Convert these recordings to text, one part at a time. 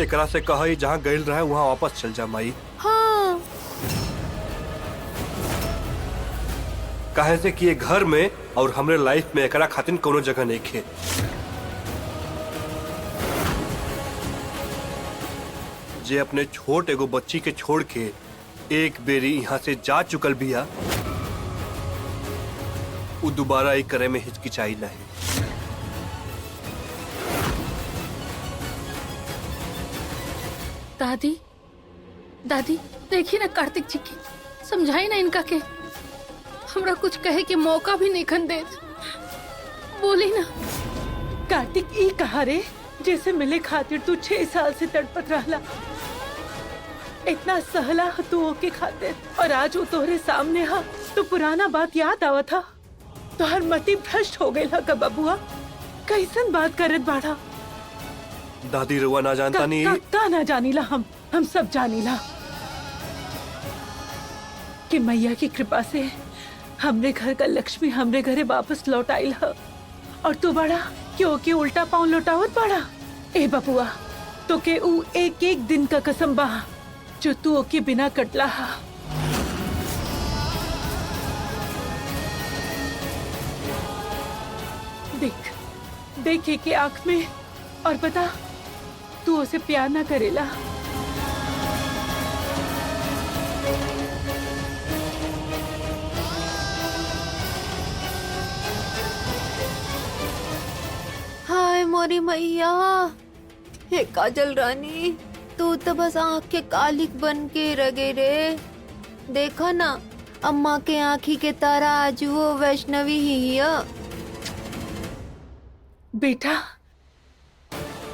एकरा से कहा जहाँ गइल रहा है वहाँ वापस चल जा माई। हाँ। काहे से कि ये घर में और हमरे लाइफ में एकरा खातिर कोनो जगह नहीं खे। जे अपने छोट एगो बच्ची के छोड़ के एक बेरी यहाँ से जा चुकल बिया, वो दोबारा एक करे में हिचकिचाई नहीं। दादी दादी देखिए ना, कार्तिक जी की समझाई ना इनका के हमरा कुछ कहे के मौका भी नहीं खन दे। बोली ना। कार्तिक ई कहा रे जैसे मिले खातिर तू 6 साल से तड़पत रहला, इतना सहला तू ओके खातिर, और आज वो तोहरे सामने हा तो पुराना बात याद आवा था। तो हर मति भ्रष्ट हो गई का बबुआ, कैसन बात करत बाड़ा। दादी रुआ ना जानता नहीं। का ना जानीला, हम सब जानीला कि मैया की कृपा से हमरे घर का लक्ष्मी हमरे घरे वापस लौट आइल है, और तू बड़ा क्यों के उल्टा पाँव लौटावत बड़ा। ए बबुआ, तो के ऊ एक एक दिन का कसम बा जो तू ओके बिना कटला हा। देख देखे के आंख में और बता तू उसे प्यार ना करेला। हाय मोरी मैया, हे काजल रानी, तू तो बस आँख के कालिक बन के रह गई रे। देखा ना अम्मा के आँखी के तारा आज वो वैष्णवी ही है। बेटा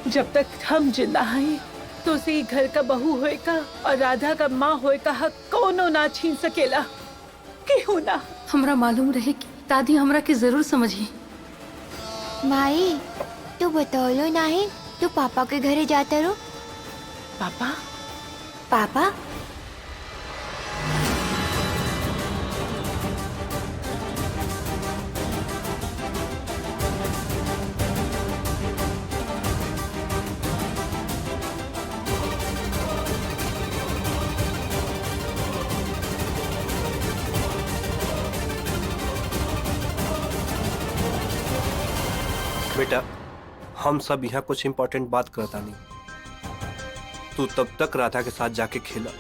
जब तक हम जिंदा हैं तो से घर का बहू होए का और राधा का माँ होए का हक कोनो ना छीन सकेला। क्यों ना? हमरा मालूम रहे कि दादी हमरा के जरूर समझी। माई तू बतौलो नहीं, तू पापा के घरे जाता रो। पापा पापा बेटा, हम सब यहाँ कुछ इम्पोर्टेंट बात करता नहीं। तू तब तक राधा के साथ जाके खेला,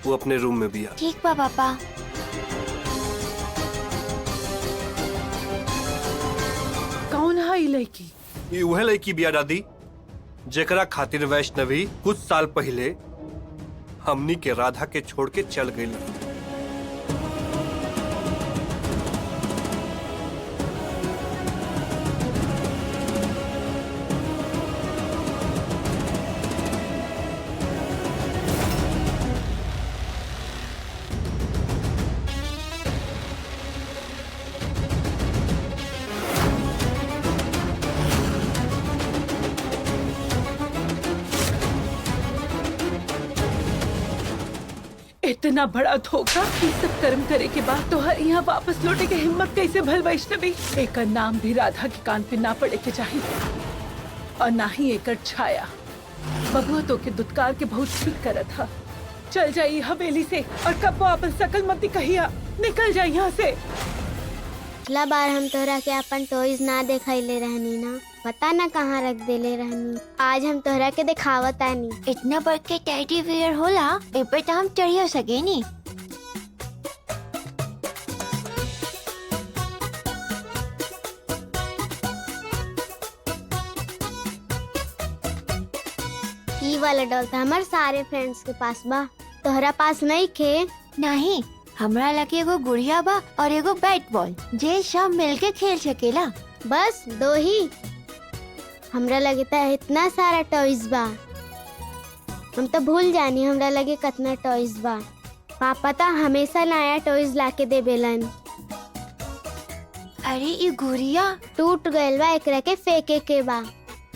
वो अपने रूम में भी आ। ठीक बा पापा। कौन है ये लड़की? ये वह लड़की बिया दादी जेकरा खातिर वैष्णवी कुछ साल पहले हमनी के राधा के छोड़ के चल गई। इतना बड़ा धोखा, ये सब कर्म करे के बाद तो हर यहाँ वापस लौटे के हिम्मत कैसे भल वैष्णवी? एक नाम भी राधा के कान पे ना पड़े के चाहिए, और ना ही एक छाया। बबुआ तो के दुत्कार के बहुत ठीक करत था। चल जाइए हवेली से, और कब वापस सकल मत कहिया। निकल जाए यहाँ से। पिछला बार हम तोहरा के अपन टॉयज ना दिखाइले रहनी ना, पता ना कहाँ रख देले रहनी। आज हम तोहरा के दिखावत आनी। इतना बड़ के टेडी बियर होला, ए पे तो हम चढ़ियो सके नी। ई वाला डॉल था हमारे सारे फ्रेंड्स के पास बा, तोहरा पास नहीं खे? नहीं, हमरा लगे एगो गुड़िया बा और एगो बैट बॉल, जे सब मिलके खेल सकेला। बस 2 ही? हमरा लगे था इतना सारा टॉयज बा। हम तो भूल जानी हमरा लगे कितना टॉयज बा। पापा तो हमेशा नया टॉयज लाके दे बेलन। अरे ये गुड़िया टूट गइल बा, एकरा के फेंके के बा।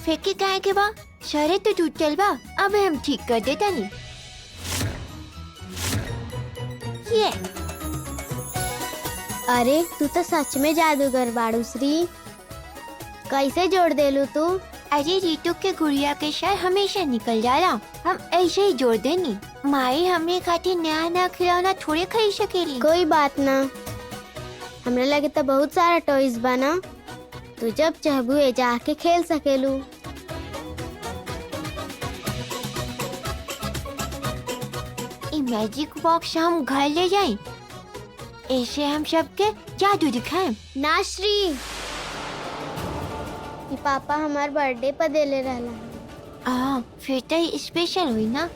फेंके काहे के बा? शरे तो टूटल बा, अब हम ठीक कर देता नी। ये अरे तू तो सच में जादूगर बाड़ू श्री। कैसे जोड़ देलू तू? अरे रीतू के गुड़िया के साथ हमेशा निकल जाला। हम ऐसे ही जोड़ देनी। माई हमने खातिर नया नया खिलौना थोड़े खरीद सकेली। कोई बात ना, हमरा लगे तो बहुत सारा टॉयज बा ना, तू जब चाहबू ए जाके खेल सकेलू। ये मैजिक बॉक्स हम घर ले जाएं। ऐसे हम सबके जादू दिखाएं। ना श्री, ये पापा हमार बर्थडे पर देले रहला। फिर तो ये स्पेशल हुई ना।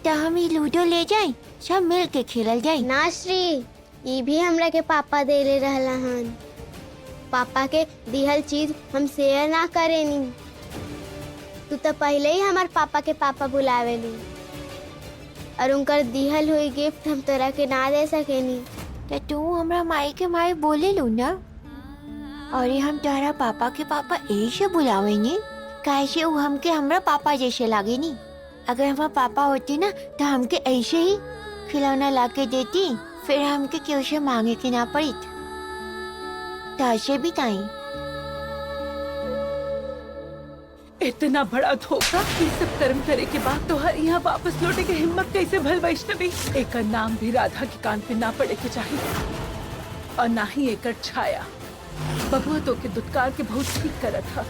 तो हम ये लूडो ले जाएं, सब मिल के खेलल जाए। ना श्री, ये भी हमरा के पापा देले रहला हन। पापा के दिहल चीज हम शेयर ना करेनी। तू तो पहले ही हमार पापा के पापा बुलावेली, और उनकर दिहल हुई गिफ्ट हम तोरा के ना दे सकेनी। तो तू हमरा माई के माई बोले लू ना। और ये हम तारा पापा के पापा ऐसे बुलावेंगे कैसे वो हमके हमरा पापा जैसे लागे नी। अगर हमारा पापा होते ना तो हमके ऐसे ही खिलौना ला के देती, फिर हमके क्यों से मांगे के ना पड़ी। तो ऐसे भी ताई इतना बड़ा धोखा, ये सब कर्म करे के बाद तो हर यहाँ वापस लौटे के हिम्मत कैसे भल वैष्णवी। एक नाम भी राधा के कान पे ना पड़े के चाहिए, और ना ही एक छाया। बबुआ तो के दुत्कार के बहुत ठीक करत था।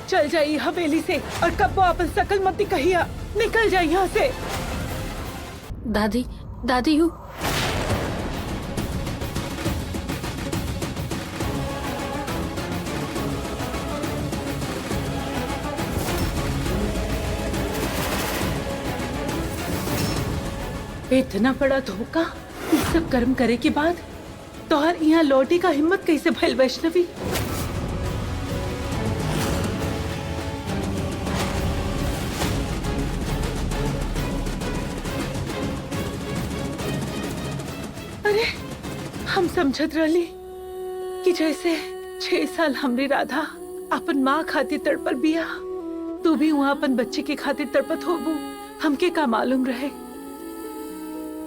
चल जाइए हवेली से, और कब वापस सकल मत कहिया। निकल जाइए यहाँ से। दादी, दादी हूँ। इतना बड़ा धोखा, ये सब कर्म करे के बाद तो हर यहाँ लौटे का हिम्मत कैसे भइल वैष्णवी। अरे हम समझत रहली कि जैसे 6 साल हमरी राधा अपन माँ खातिर तड़पल बिया, तू भी वहाँ अपन बच्चे के खातिर तड़पत होबू। हमके का मालूम रहे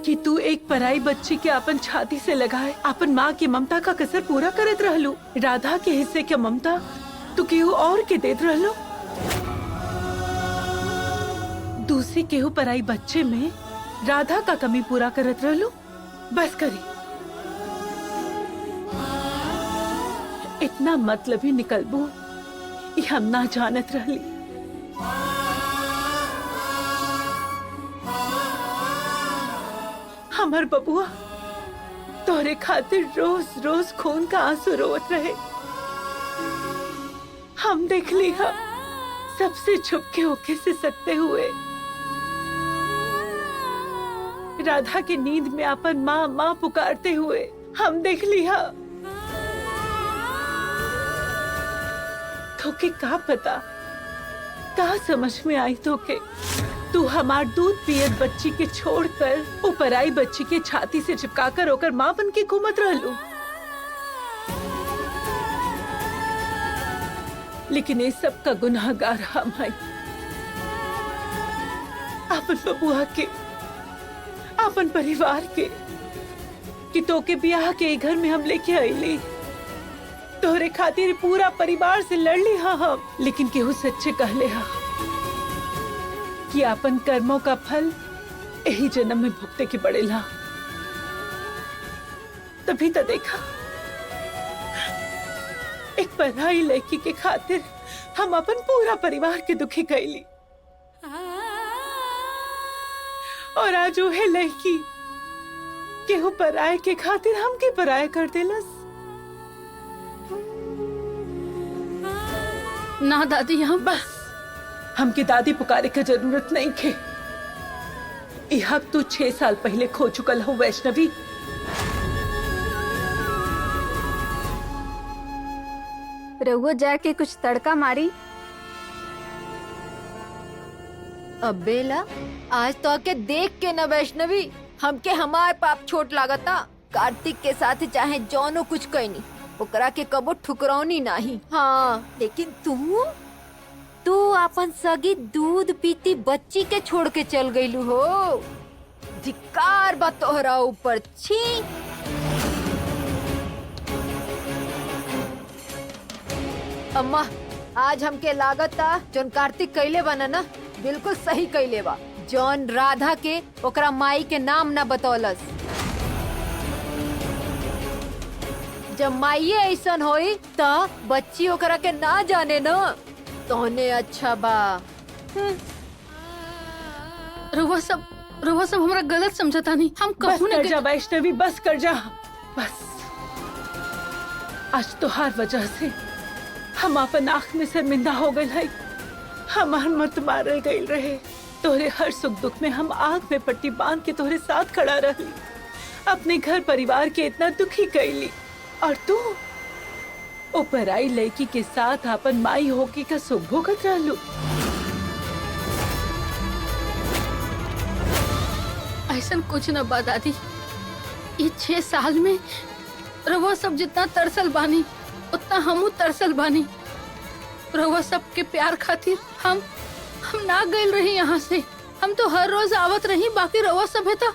कि तू एक पराई बच्ची के अपन छाती से लगाए अपन माँ की ममता का कसर पूरा करत रहलू। राधा के हिस्से के ममता तू केहू और के देत रहलू। दूसरी केहू पराई बच्चे में राधा का कमी पूरा करत रहलू। बस करी, इतना मतलबी निकलबू ये हम ना जानत रहली। हमार बबुआ तोरे खातिर रोज रोज खून का आंसू रोत रहे। हम देख लिया सबसे छुप के होके से सकते हुए। राधा की नींद में अपन माँ माँ पुकारते हुए हम देख लिया। तोके का पता, का समझ में आई तोके। तू हमार दूध पियत बच्ची के छोड़कर ऊपर आई बच्ची के छाती से चिपकाकर होकर माँ बन के घूमत रहलू। लेकिन ये सब का गुनाहगार हम हैं। अपन बबुआ के, अपन परिवार के, कि तोके ब्याह के घर में हम लेके आईली। तोहरे खातिर पूरा परिवार से लड़ ली हा हम। लेकिन केहू सच्चे कहले हा कि अपन कर्मों का फल यही जन्म में भुगते के पड़ेला। तभी तो देखा एक पराई लड़की के खातिर हम अपन पूरा परिवार के दुखी कैली, और आज वो है लड़की केहू पराये के खातिर हम के पराया कर देलस। ना दादी, हम बस हमकी दादी पुकारे का जरूरत नहीं थे। ये हक तू 6 साल पहले खो चुकल हो वैष्णवी। रहुआ जाके कुछ तड़का मारी। अब बेला आज तो आके देख के न वैष्णवी हमके हमार पाप छोट लागता। कार्तिक के साथ चाहे जौनो कुछ कहनी ओकरा के कबो ठुकरौनी नहीं। हाँ लेकिन तू अपन सगी दूध पीती बच्ची के छोड़ के चल गईलू हो। धिक्कार बा तोहरा ऊपर। छी। अम्मा आज हमके लागत था जौन कार्तिक कैले बना ना बिल्कुल सही कैले बा। जौन राधा के ओकरा माई के नाम ना बतौलस। जब माई ऐसन होई त बच्ची ओकरा के ना जाने न तोने अच्छा बा। रउआ सब हमरा गलत समझता नहीं। हम बस कहूँ कर जा वैष्णवी, बस कर जा बस। आज तो हर वजह से हम अपन आँख में शर्मिंदा हो गए है। हमार मत मारल गई रहे। तोहरे हर सुख दुख में हम आँख में पट्टी बांध के तोहरे साथ खड़ा रही, अपने घर परिवार के इतना दुखी कैली। और तू ओ पराई लड़की के साथ अपन माई होके का सुख भोगत रहलू। ऐसा कुछ न बा दादी। ये 6 साल में रउआ सब जितना तरसल बानी उतना हमू तरसल बानी। रउआ सब के प्यार खातिर हम ना गइल रही यहाँ से। हम तो हर रोज आवत रही, बाकी रउआ सब है तो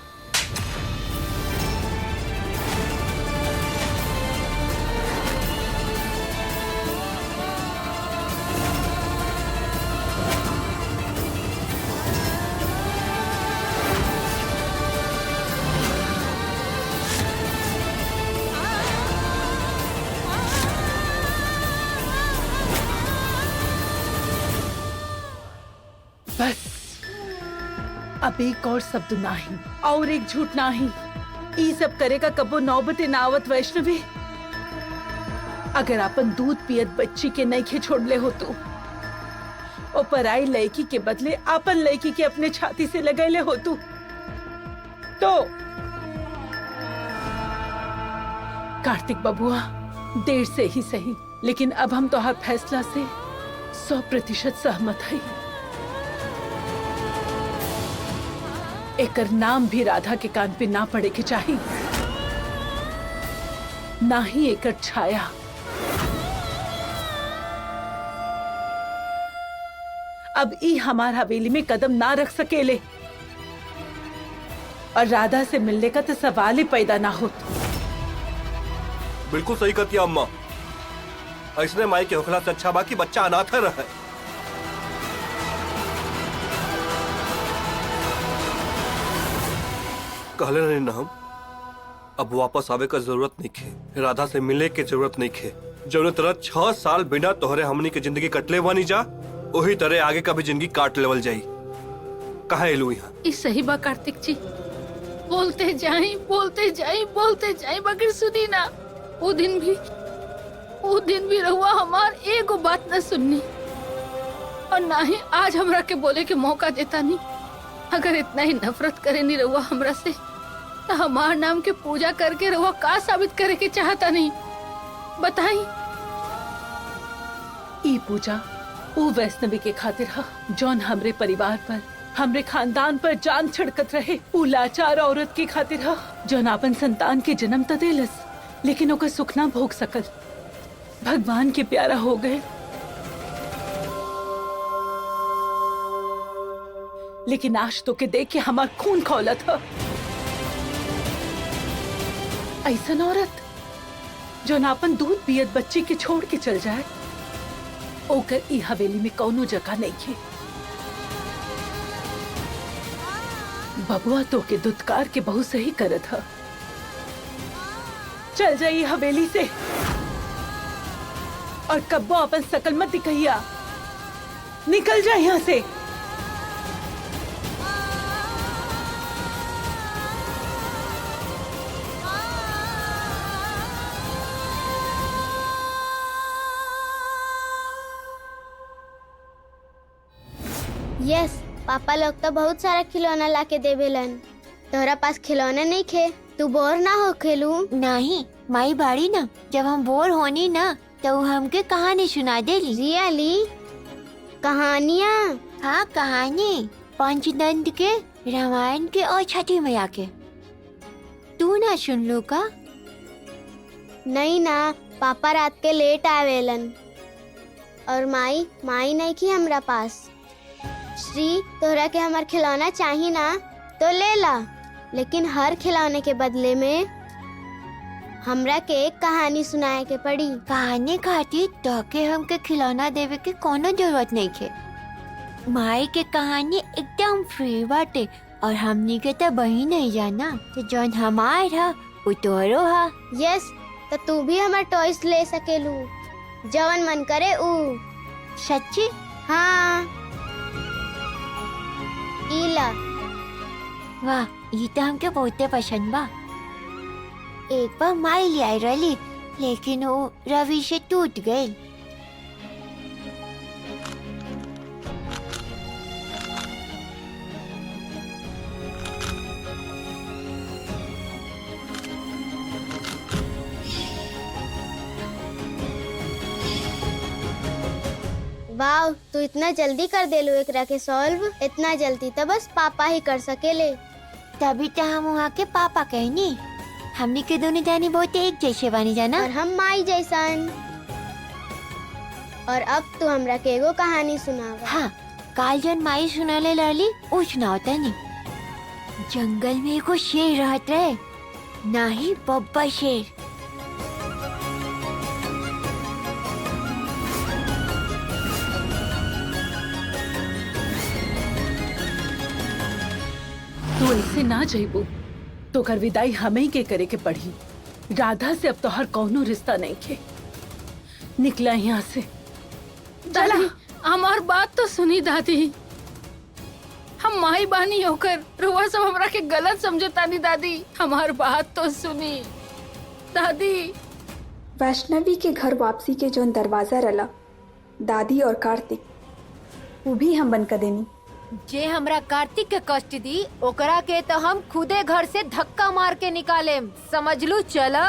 बस अब एक और शब्द नहीं और एक झूठ नहीं। ई सब करेगा कबो नौबते नावत वैष्णवी। अगर अपन दूध पियत बच्ची के नहीं छोड़ले हो तू, ओ पराई लड़की के बदले अपन लड़की के अपने छाती से लगैले हो तू, तो कार्तिक बबुआ देर से ही सही, लेकिन अब हम तो हर फैसला से 100% सहमत है। एकर नाम भी राधा के कान पे ना पड़े के चाहिए, ना ही एकर छाया। अब ई हमार हवेली में कदम ना रख सकेले और राधा से मिलने का तो सवाल ही पैदा ना हो। बिल्कुल सही कहती अम्मा। ऐसने माई के होखला से अच्छा बाकी बच्चा अनाथ रहे। कहले नहीं ना हम, अब वापस आवे का जरूरत नहीं खे, राधा से मिले के जरूरत नहीं खे। जौने तरह 6 साल बिना तोहरे हमनी के जिंदगी कटले बानी जा, वही तरह आगे का भी जिंदगी काट लेवल जाई। कहाँ एलू यहाँ? ये सही बा कार्तिक जी। बोलते जाई बाकी सुनी ना। वो दिन भी रहुआ हमार एगो बात न सुननी और ना ही आज हमरा के बोले के मौका देता नहीं। अगर इतना ही नफरत करे नहीं रहुआ हमरा से, तो हमार नाम के पूजा करके रहुआ का साबित करे के चाहता नहीं बताई। ई पूजा वो वैष्णवी के खातिर हा जौन हमरे परिवार पर, हमरे खानदान पर जान छिड़कत रहे। ऊ लाचार औरत के खातिर हा जौन अपन संतान के जन्म त देलस, लेकिन ओकर सुख ना भोग सकल, भगवान के प्यारा हो गए। लेकिन आज तो के देख के हमार खून खौलत है। ऐसन औरत जो नापन दूध पियत बच्ची के छोड़ के चल जाए, ओकर ई हवेली में कौनो जगह नहीं है। बबुआ तो के दुत्कार के बहुत सही करत है। चल जाइए हवेली से और कब्बो अपन सकल मत दिखैया। निकल जाए यहाँ से। यस, पापा लोग तो बहुत सारा खिलौना ला के देवेलन। तोहरा पास खिलौने नहीं खे, तू बोर ना हो खेलू? नहीं माई बाड़ी ना, जब हम बोर होनी ना तो हमके कहानी सुना देली। रियली? कहानियाँ? हाँ कहानी, पंचनंद के, रामायण के और छठी मैया के। तू ना सुन लो का? नहीं ना, पापा रात के लेट आवेलन और माई नहीं की हमरा पास। श्री, तोहरा के हमार खिलौना चाहिए ना तो ले ला, लेकिन हर खिलौने के बदले में हमरा के एक कहानी सुनाए के पड़ी। कहानी खातिर तोके हमके खिलौना देवे के कोनो जरूरत नहीं खे। माई के कहानी एकदम फ्री बाटे और हमनी के तो बही नहीं जाना, तो जौन हमार है वो तोरो है। यस, तो तू भी हमार टॉयज ले सकेलू, जवन मन करे ऊ। सच्ची? हाँ, इला। वाह, ये तो हमके बहुते पसंद बा। एक बार माई ले आई रही, लेकिन वो रवि से टूट गई। वाव, तू इतना जल्दी कर देलू एकरा के सॉल्व। इतना जल्दी तो बस पापा ही कर सकेले। तभी तो हम वहाँ के पापा कहनी। हमनी के दोनों जानी बहुत एक जैसे बानी जाना। और हम माई जैसन। और अब तू हमरा के एगो कहानी सुनावा। हाँ, काल जन माई सुनाले लड़ली वो सुनावता नहीं। जंगल में एगो शेर रहत रहे, ना ही बब्बा शेर। तू ऐसे ना जाइबू तो कर विदाई हमें ही के करे के पड़ी। राधा से अब तो हर कौनो रिश्ता नहीं खे। निकला यहाँ से। दादी, हमार बात तो सुनी दादी। हम माई बानी होकर रुआ सब हमरा के गलत समझतानी दादी। हमार बात तो सुनी दादी। वैष्णवी के घर वापसी के जोन दरवाजा रला, दादी और कार्तिक वो भी हम बंद कर देनी। जे हमरा कार्तिक के कष्ट दी ओकरा के तो हम खुदे घर से धक्का मार के निकाले। समझ लू? चला।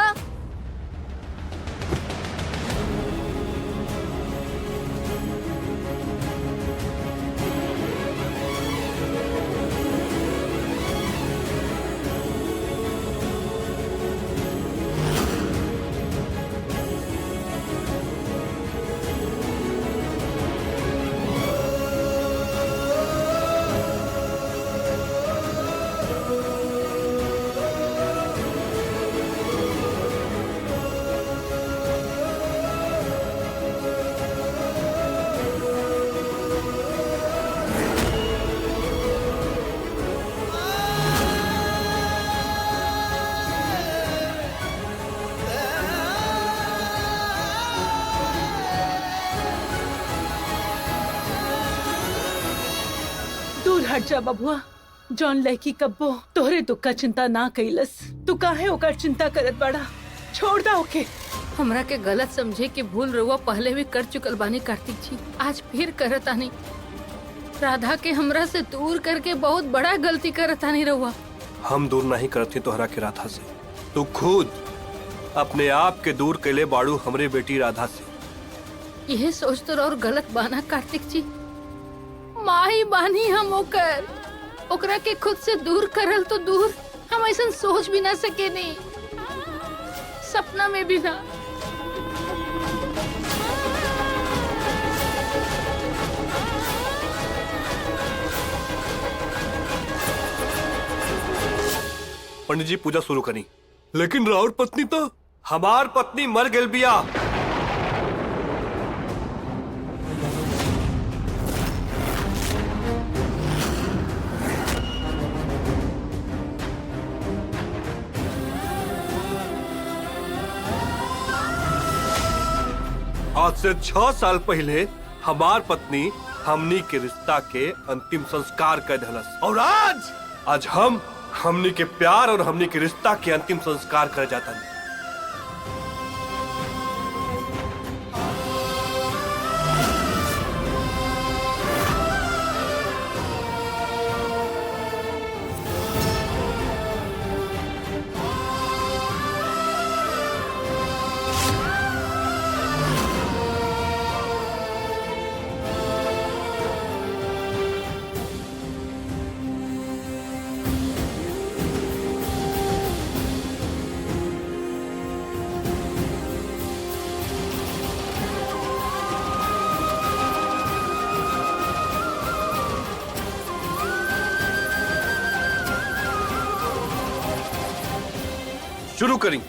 दूर हट जा बबुआ। जौन लड़की कब्बो तोहरे दुख का चिंता ना कइलस, तू काहे ओकर चिंता करत बड़ा? छोड़ दा ओके। हमरा के गलत समझे कि भूल रुआ पहले भी कर चुकल बानी कार्तिक जी, आज फिर करतानी। राधा के हमरा से दूर करके बहुत बड़ा गलती करतानी रुआ। हम दूर नहीं करते तोहरा के राधा से, तू खुद अपने आप के दूर कैले बाड़ू हमरे बेटी राधा से। यह सोच तो और गलत बाना कार्तिक जी। माही बानी हम ओकरा के खुद से दूर करल तो दूर, हम ऐसा सोच भी ना सके नहीं, सपना में भी ना। पंडित जी पूजा शुरू करी। लेकिन राउर पत्नी तो हमार पत्नी मर गेल बिया। आज से 6 साल पहले हमार पत्नी हमनी के रिश्ता के अंतिम संस्कार कर दिलस, और आज हम हमनी के प्यार और हमनी के रिश्ता के अंतिम संस्कार कर जाता है। शुरू करी।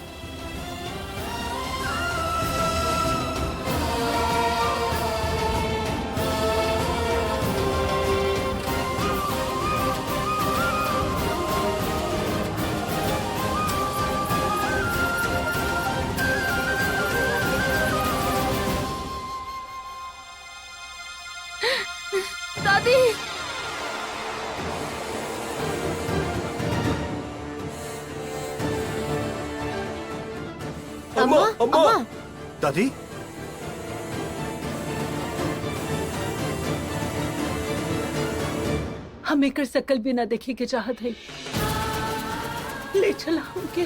अम्मा अम्मा दादी हम एकर शकल भी ना देखे के चाहत है। ले चला हमके।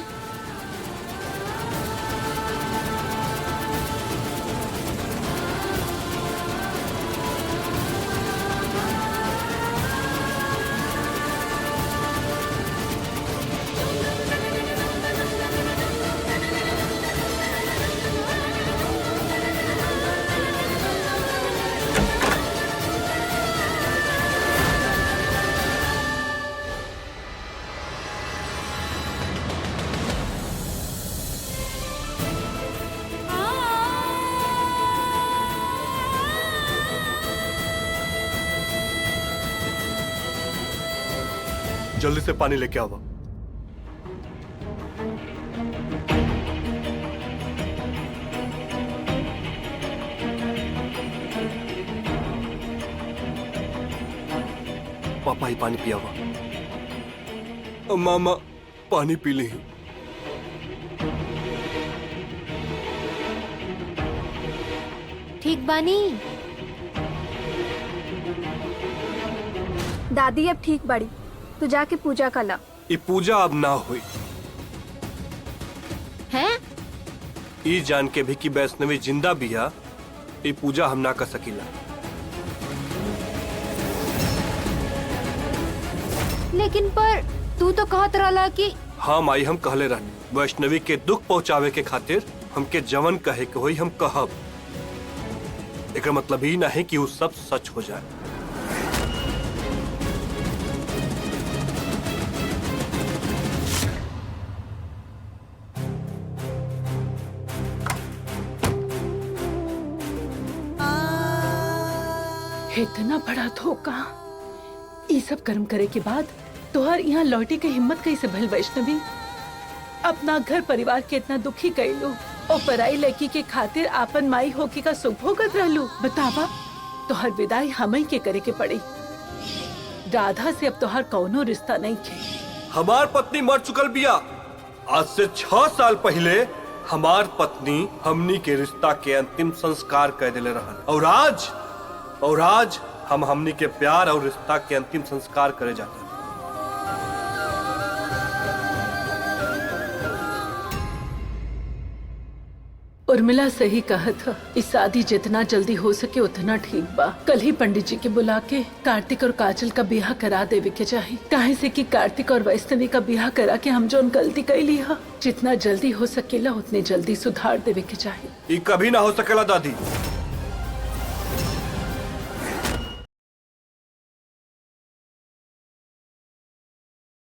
जल्दी से पानी लेके आओ। पापा ही पानी पिया हुआ। अम्मा अम्मा पानी पी ली। ठीक बानी? दादी अब ठीक बड़ी, तू जाके पूजा कला। ये पूजा अब ना हुई। हैं? ई जान के भी कि वैष्णवी जिंदा बिया, ये पूजा हम ना कर सकीला। लेकिन पर तू तो कहत रहला कि हाँ माई, हम कहले रहनी वैष्णवी के दुख पहुंचावे के खातिर हमके जवन कहे के होई हम कहब। एकर मतलब ही नहीं कि वो सब सच हो जाए। इतना बड़ा धोखा। ये सब कर्म करे के बाद तोहर यहाँ लौटे के हिम्मत कैसे भइल वैष्णवी? अपना घर परिवार के इतना दुखी कैलू और पराई लड़की के खातिर आपन माई होके का सुख भोगत रहलू। बतावा, तोहर विदाई हमें के करे के पड़ी। राधा से अब तोहर कौनो रिश्ता नहीं खे। हमार पत्नी मर चुकल बिया। आज से 6 साल पहले हमार पत्नी हमनी के रिश्ता के अंतिम संस्कार कर दिले रहन, और आज हम हमनी के प्यार और रिश्ता के अंतिम संस्कार करे जाते हैं। उर्मिला सही कहा था, इस शादी जितना जल्दी हो सके उतना ठीक बा। कल ही पंडित जी के बुला के कार्तिक और काजल का ब्याह करा देवे के चाहिए। काहे से कि कार्तिक और वैष्णवी का ब्याह करा के हम जोन गलती कैली है, जितना जल्दी हो सकेला उतने जल्दी सुधार देवे के चाहिए। ये कभी ना हो सकेला दादी।